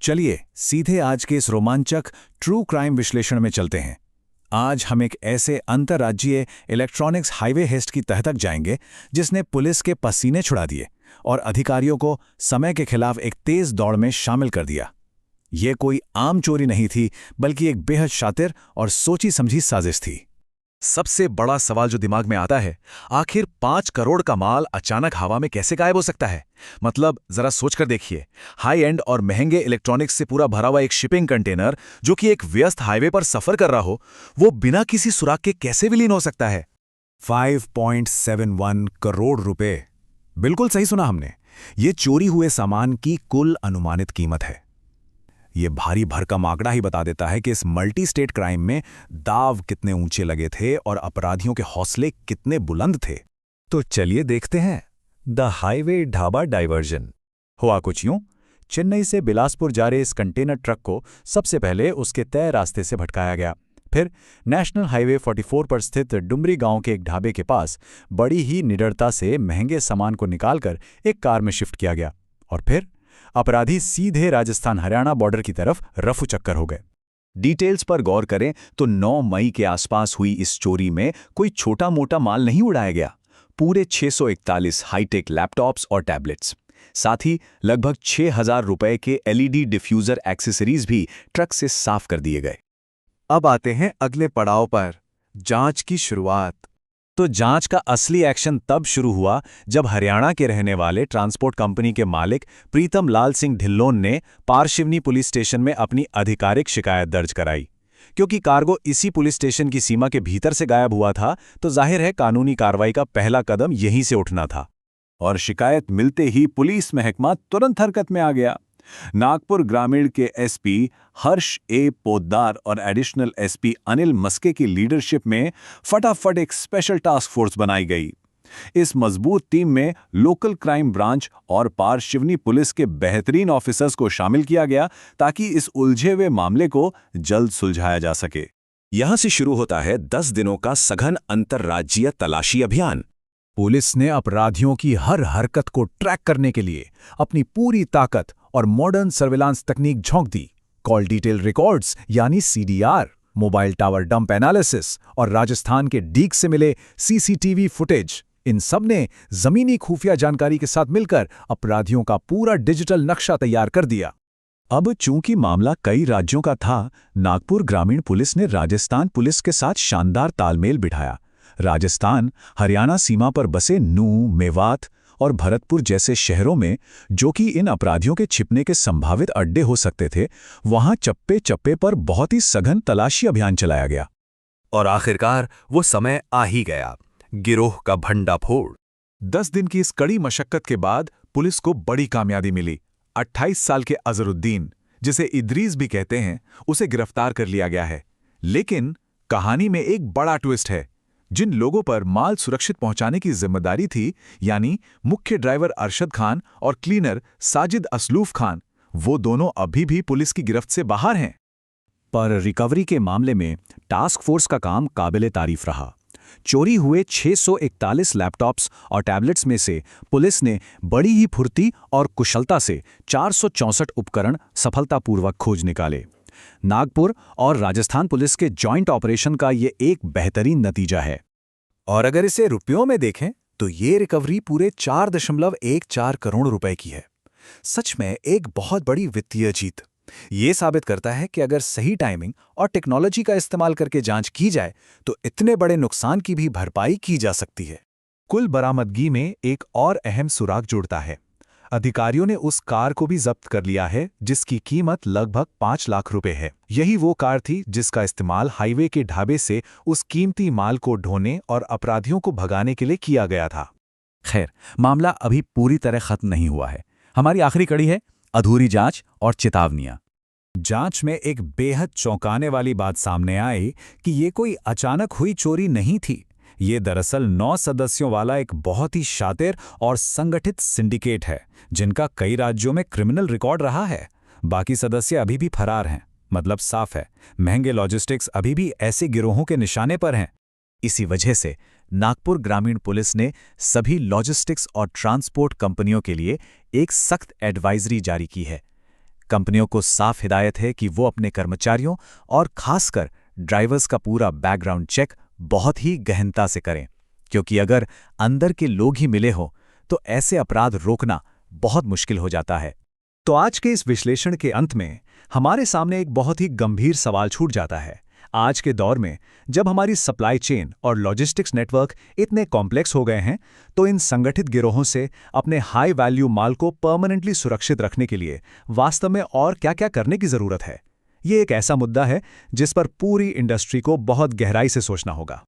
चलिए सीधे आज के इस रोमांचक ट्रू क्राइम विश्लेषण में चलते हैं। आज हम एक ऐसे अंतर्राज्यीय इलेक्ट्रॉनिक्स हाईवे हेस्ट की तह तक जाएंगे जिसने पुलिस के पसीने छुड़ा दिए और अधिकारियों को समय के खिलाफ एक तेज दौड़ में शामिल कर दिया। ये कोई आम चोरी नहीं थी, बल्कि एक बेहद शातिर और सोची समझी साजिश थी। सबसे बड़ा सवाल जो दिमाग में आता है, आखिर 5 करोड़ का माल अचानक हवा में कैसे गायब हो सकता है? मतलब जरा सोचकर देखिए, हाई एंड और महंगे इलेक्ट्रॉनिक्स से पूरा भरा हुआ एक शिपिंग कंटेनर जो कि एक व्यस्त हाईवे पर सफर कर रहा हो, वो बिना किसी सुराग के कैसे विलीन हो सकता है? 5.71 करोड़ रुपए। बिल्कुल सही सुना हमने। ये चोरी हुए सामान की कुल अनुमानित कीमत है। ये भारी भरकम आंकड़ा ही बता देता है कि इस मल्टी स्टेट क्राइम में दाव कितने ऊंचे लगे थे और अपराधियों के हौसले कितने बुलंद थे। तो चलिए देखते हैं द हाईवे ढाबा डाइवर्जन। हुआ कुछ यूं, चेन्नई से बिलासपुर जा रहे इस कंटेनर ट्रक को सबसे पहले उसके तय रास्ते से भटकाया गया। फिर नेशनल हाईवे 44 पर स्थित डुमरी गांव के एक ढाबे के पास बड़ी ही निडरता से महंगे सामान को निकालकर एक कार में शिफ्ट किया गया और फिर अपराधी सीधे राजस्थान हरियाणा बॉर्डर की तरफ रफू चक्कर हो गए। डिटेल्स पर गौर करें तो 9 मई के आसपास हुई इस चोरी में कोई छोटा मोटा माल नहीं उड़ाया गया। पूरे 641 हाईटेक लैपटॉप्स और टैबलेट्स, साथ ही लगभग 6,000 रुपए के एलईडी डिफ्यूजर एक्सेसरीज भी ट्रक से साफ कर दिए गए। अब आते हैं अगले पड़ाव पर, जांच की शुरुआत। तो जांच का असली एक्शन तब शुरू हुआ जब हरियाणा के रहने वाले ट्रांसपोर्ट कंपनी के मालिक प्रीतम लाल सिंह ढिल्लोन ने पारशिवनी पुलिस स्टेशन में अपनी आधिकारिक शिकायत दर्ज कराई। क्योंकि कार्गो इसी पुलिस स्टेशन की सीमा के भीतर से गायब हुआ था, तो जाहिर है कानूनी कार्रवाई का पहला कदम यहीं से उठना था। और शिकायत मिलते ही पुलिस महकमा तुरंत हरकत में आ गया। नागपुर ग्रामीण के एसपी हर्ष ए पोद्दार और एडिशनल एसपी अनिल मस्के की लीडरशिप में फटाफट एक स्पेशल टास्क फोर्स बनाई गई। इस मजबूत टीम में लोकल क्राइम ब्रांच और पारशिवनी पुलिस के बेहतरीन ऑफिसर्स को शामिल किया गया ताकि इस उलझे हुए मामले को जल्द सुलझाया जा सके। यहां से शुरू होता है 10 दिनों का सघन अंतर्राज्यीय तलाशी अभियान। पुलिस ने अपराधियों की हर हरकत को ट्रैक करने के लिए अपनी पूरी ताकत और मॉडर्न सर्विलांस तकनीक झोंक दी। कॉल डिटेल रिकॉर्ड्स यानी CDR, mobile tower dump analysis और राजस्थान के डीक से मिले सीसीटीवी फुटेज, इन सब ने जमीनी खुफिया जानकारी के साथ मिलकर अपराधियों का पूरा डिजिटल नक्शा तैयार कर दिया। अब चूंकि मामला कई राज्यों का था, नागपुर ग्रामीण पुलिस ने राजस्थान पुलिस के साथ शानदार तालमेल बिठाया। राजस्थान हरियाणा सीमा पर बसे नूह, मेवात और भरतपुर जैसे शहरों में, जो कि इन अपराधियों के छिपने के संभावित अड्डे हो सकते थे, वहां चप्पे चप्पे पर बहुत ही सघन तलाशी अभियान चलाया गया। और आखिरकार वो समय आ ही गया, गिरोह का भंडाफोड़। 10 दिन की इस कड़ी मशक्कत के बाद पुलिस को बड़ी कामयाबी मिली। 28 साल के अजहरुद्दीन, जिसे इदरीस भी कहते हैं, उसे गिरफ्तार कर लिया गया है। लेकिन कहानी में एक बड़ा ट्विस्ट है। जिन लोगों पर माल सुरक्षित पहुंचाने की जिम्मेदारी थी, यानी मुख्य ड्राइवर अरशद खान और क्लीनर साजिद असलूफ खान, वो दोनों अभी भी पुलिस की गिरफ्त से बाहर हैं। पर रिकवरी के मामले में टास्क फोर्स का काम काबिले तारीफ रहा। चोरी हुए 641 लैपटॉप्स और टैबलेट्स में से पुलिस ने बड़ी ही फुर्ती और कुशलता से 464 उपकरण सफलतापूर्वक खोज निकाले। नागपुर और राजस्थान पुलिस के जॉइंट ऑपरेशन का ये एक बेहतरीन नतीजा है। और अगर इसे रुपयों में देखें तो ये रिकवरी पूरे 4.14 करोड़ रुपए की है। सच में एक बहुत बड़ी वित्तीय जीत। ये साबित करता है कि अगर सही टाइमिंग और टेक्नोलॉजी का इस्तेमाल करके जांच की जाए तो इतने बड़े नुकसान की भी भरपाई की जा सकती है। कुल बरामदगी में एक और अहम सुराग जुड़ता है। अधिकारियों ने उस कार को भी जब्त कर लिया है जिसकी कीमत लगभग 5 लाख रुपए है। यही वो कार थी जिसका इस्तेमाल हाईवे के ढाबे से उस कीमती माल को ढोने और अपराधियों को भगाने के लिए किया गया था। खैर, मामला अभी पूरी तरह खत्म नहीं हुआ है। हमारी आखिरी कड़ी है अधूरी जांच और चेतावनियां। जांच में एक बेहद चौंकाने वाली बात सामने आई कि ये कोई अचानक हुई चोरी नहीं थी। ये दरअसल 9 सदस्यों वाला एक बहुत ही शातिर और संगठित सिंडिकेट है, जिनका कई राज्यों में क्रिमिनल रिकॉर्ड रहा है। बाकी सदस्य अभी भी फरार हैं। मतलब साफ है, महंगे लॉजिस्टिक्स अभी भी ऐसे गिरोहों के निशाने पर हैं। इसी वजह से नागपुर ग्रामीण पुलिस ने सभी लॉजिस्टिक्स और ट्रांसपोर्ट कंपनियों के लिए एक सख्त एडवाइजरी जारी की है। कंपनियों को साफ हिदायत है कि वो अपने कर्मचारियों और खासकर ड्राइवर्स का पूरा बैकग्राउंड चेक बहुत ही गहनता से करें, क्योंकि अगर अंदर के लोग ही मिले हो तो ऐसे अपराध रोकना बहुत मुश्किल हो जाता है। तो आज के इस विश्लेषण के अंत में हमारे सामने एक बहुत ही गंभीर सवाल छूट जाता है। आज के दौर में जब हमारी सप्लाई चेन और लॉजिस्टिक्स नेटवर्क इतने कॉम्प्लेक्स हो गए हैं, तो इन संगठित गिरोहों से अपने हाई वैल्यू माल को परमानेंटली सुरक्षित रखने के लिए वास्तव में और क्या-क्या करने की जरूरत है। ये एक ऐसा मुद्दा है जिस पर पूरी इंडस्ट्री को बहुत गहराई से सोचना होगा।